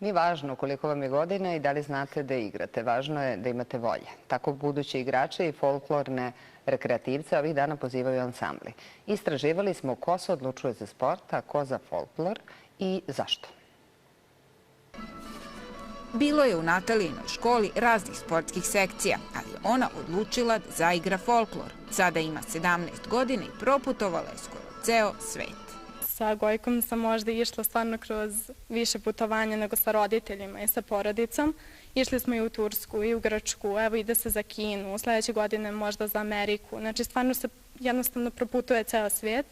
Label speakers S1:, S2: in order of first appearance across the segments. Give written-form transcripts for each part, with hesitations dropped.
S1: Nije važno koliko vam je godina i da li znate da igrate. Važno je da imate volje. Tako buduće igrače i folklorne rekreativce ovih dana pozivaju ansambli. Istraživali smo ko se odlučuje za sport, a ko za folklor i zašto.
S2: Bilo je u Natalijinoj školi raznih sportskih sekcija, ali je ona odlučila da zaigra folklor. Sada ima 17 godina i proputovala je skoro ceo svet.
S3: Sa Gojkom sam možda išla stvarno kroz više putovanja nego sa roditeljima i sa porodicom. Išli smo i u Tursku i u Grčku, evo ide se za Kinu, sledeće godine možda za Ameriku. Znači stvarno se jednostavno proputuje ceo svijet.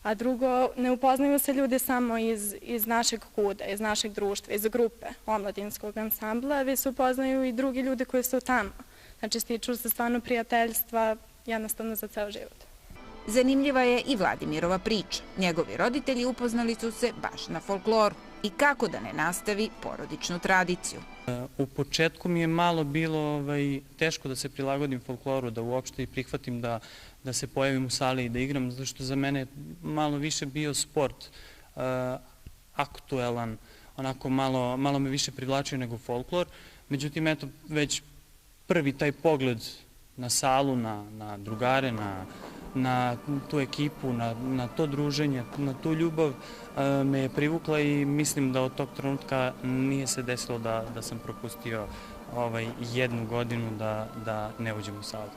S3: A drugo, ne upoznaju se ljudi samo iz našeg kuda, iz našeg društva, iz grupe omladinskog ansambla, već se upoznaju i drugi ljudi koji su tamo. Znači stiču se stvarno prijateljstva jednostavno za ceo život.
S2: Zanimljiva je i Vladimirova priča. Njegovi roditelji upoznali su se baš na folkloru. I kako da ne nastavi porodičnu tradiciju?
S4: U početku mi je malo bilo teško da se prilagodim folkloru, da uopšte i prihvatim da se pojavim u sali i da igram, zato što za mene malo više bio sport aktuelan, onako malo me više privlačio nego folklor. Međutim, eto, već prvi taj pogled na salu, na drugare, na tu ekipu, na to druženje, na tu ljubav me je privukla i mislim da od tog trenutka nije se desilo da sam propustio jednu godinu da ne uđem u salu.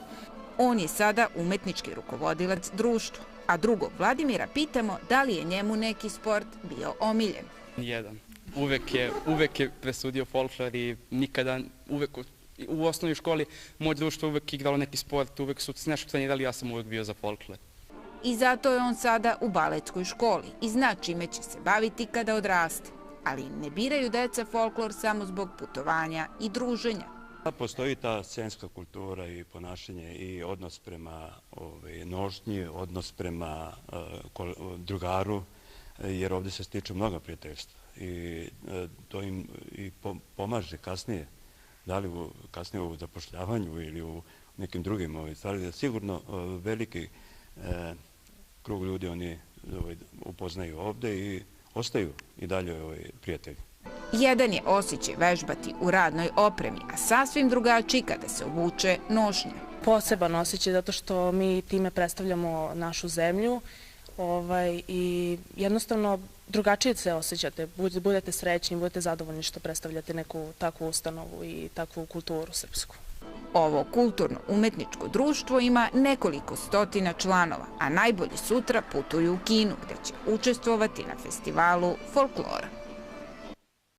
S2: On je sada umetnički rukovodilac društva, a drugog Vladimira pitamo da li je njemu neki sport bio omiljen.
S5: Jedan. Uvek je presudio folklor i nikada, u osnovnoj školi moje društvo uvek igralo neki sport, uvek su nešto trenirali, ja sam uvek bio za folklor.
S2: I zato je on sada u baletskoj školi i zna čime će se baviti kada odraste. Ali ne biraju deca folklor samo zbog putovanja i druženja.
S6: Postoji ta scenska kultura i ponašanje i odnos prema nošnji, odnos prema drugaru, jer ovdje se stiču mnoga prijateljstva i to im i pomaže kasnije, da li kasnije u zapošljavanju ili u nekim drugim stvarima. Sigurno veliki krug ljudi oni upoznaju ovdje i ostaju i dalje prijatelji.
S2: Jedan je osjećaj vežbati u radnoj opremi, a sasvim drugačiji kada se obuče nošnja.
S7: Poseban osjećaj zato što mi time predstavljamo našu zemlju i jednostavno drugačije se osjećate, budete srećni, budete zadovoljni što predstavljate neku takvu ustanovu i takvu kulturu srpsku.
S2: Ovo kulturno-umetničko društvo ima nekoliko stotina članova, a najbolji sutra putuju u Kinu, gde će učestvovati na festivalu folklora.